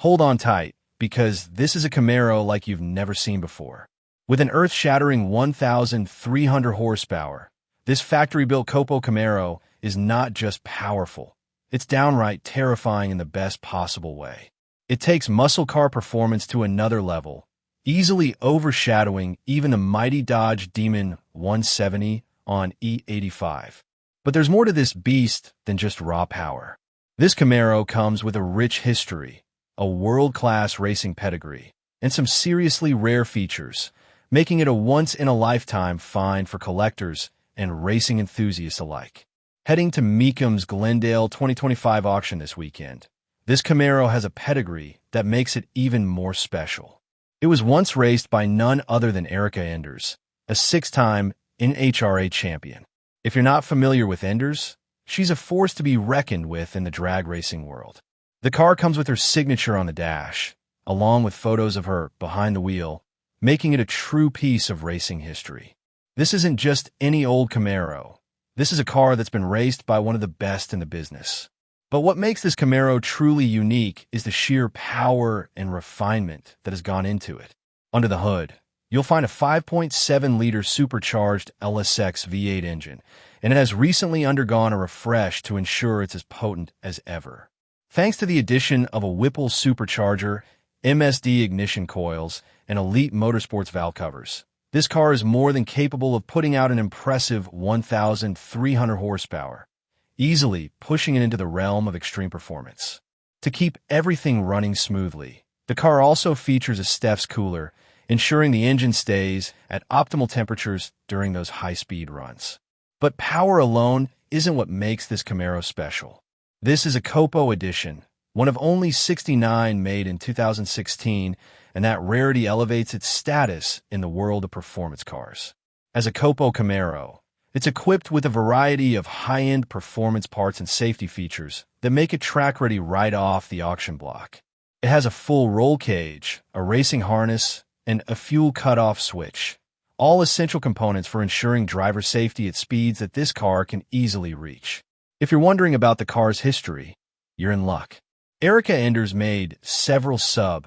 Hold on tight, because this is a Camaro like you've never seen before. With an earth-shattering 1,300 horsepower, this factory-built COPO Camaro is not just powerful, it's downright terrifying in the best possible way. It takes muscle car performance to another level, easily overshadowing even the mighty Dodge Demon 170 on E85. But there's more to this beast than just raw power. This Camaro comes with a rich history, a world-class racing pedigree, and some seriously rare features, making it a once-in-a-lifetime find for collectors and racing enthusiasts alike. Heading to Mecum's Glendale 2025 auction this weekend, this Camaro has a pedigree that makes it even more special. It was once raced by none other than Erica Enders, a 6-time NHRA champion. If you're not familiar with Enders, she's a force to be reckoned with in the drag racing world. The car comes with her signature on the dash, along with photos of her behind the wheel, making it a true piece of racing history. This isn't just any old Camaro. This is a car that's been raced by one of the best in the business. But what makes this Camaro truly unique is the sheer power and refinement that has gone into it. Under the hood, you'll find a 5.7-liter supercharged LSX V8 engine, and it has recently undergone a refresh to ensure it's as potent as ever. Thanks to the addition of a Whipple supercharger, MSD ignition coils, and elite motorsports valve covers, this car is more than capable of putting out an impressive 1,300 horsepower, easily pushing it into the realm of extreme performance. To keep everything running smoothly, the car also features a Steph's cooler, ensuring the engine stays at optimal temperatures during those high-speed runs. But power alone isn't what makes this Camaro special. This is a COPO edition, one of only 69 made in 2016, and that rarity elevates its status in the world of performance cars. As a COPO Camaro, it's equipped with a variety of high-end performance parts and safety features that make it track-ready right off the auction block. It has a full roll cage, a racing harness, and a fuel cutoff switch, all essential components for ensuring driver safety at speeds that this car can easily reach. If you're wondering about the car's history, you're in luck. Erica Enders made several sub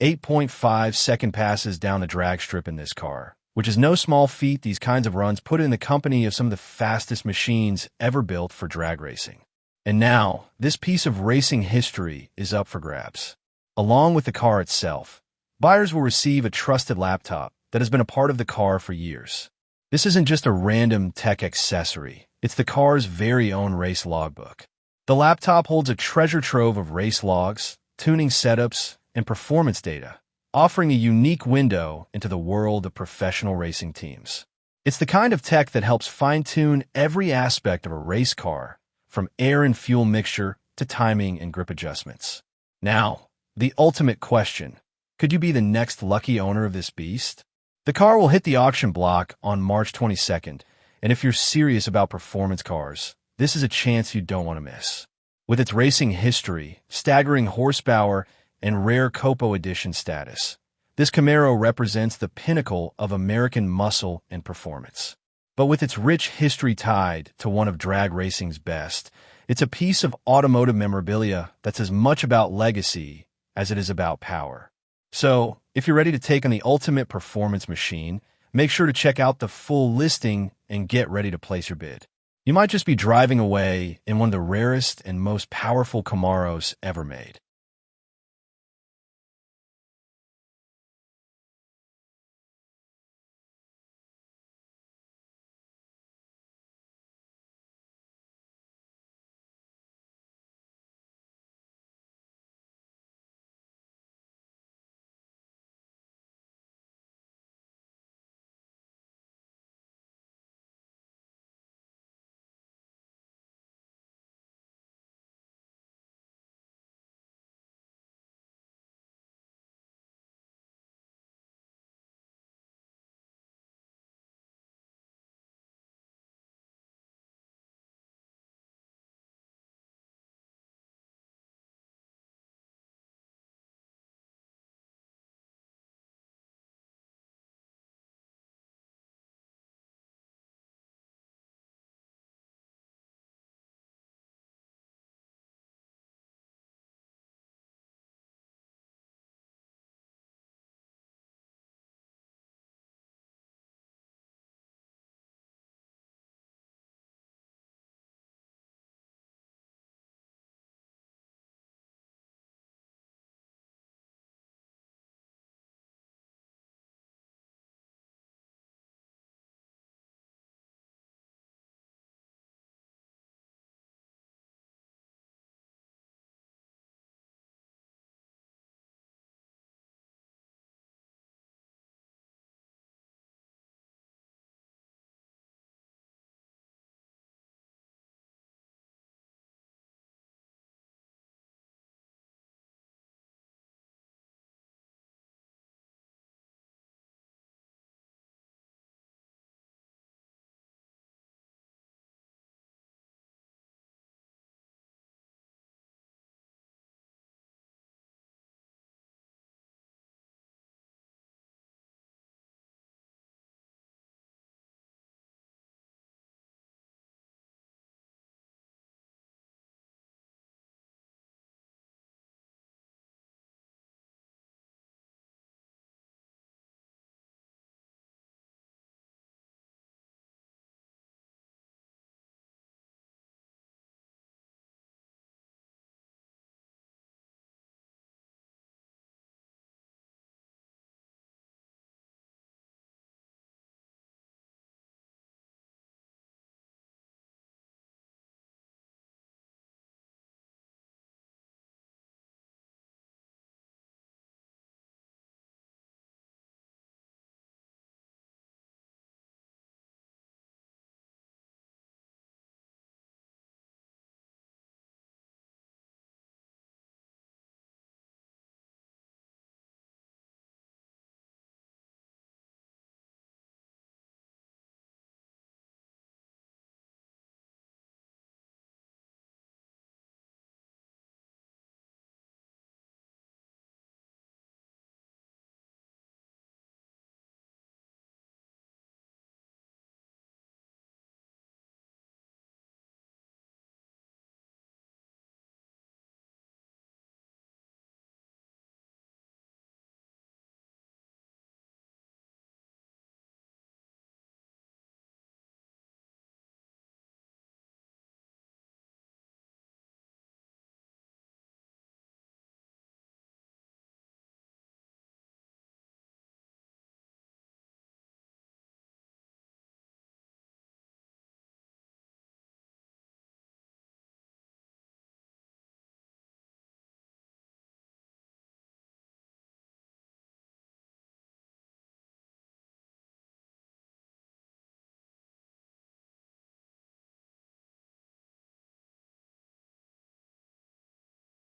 8.5-second passes down the drag strip in this car, which is no small feat. These kinds of runs put it in the company of some of the fastest machines ever built for drag racing. And now, this piece of racing history is up for grabs. Along with the car itself, buyers will receive a trusted laptop that has been a part of the car for years. This isn't just a random tech accessory, it's the car's very own race logbook. The laptop holds a treasure trove of race logs, tuning setups, and performance data, offering a unique window into the world of professional racing teams. It's the kind of tech that helps fine-tune every aspect of a race car, from air and fuel mixture to timing and grip adjustments. Now, the ultimate question: could you be the next lucky owner of this beast? The car will hit the auction block on March 22nd, and if you're serious about performance cars, this is a chance you don't want to miss. With its racing history, staggering horsepower, and rare COPO edition status, this Camaro represents the pinnacle of American muscle and performance. But with its rich history tied to one of drag racing's best, it's a piece of automotive memorabilia that's as much about legacy as it is about power. So, if you're ready to take on the ultimate performance machine, make sure to check out the full listing and get ready to place your bid. You might just be driving away in one of the rarest and most powerful Camaros ever made.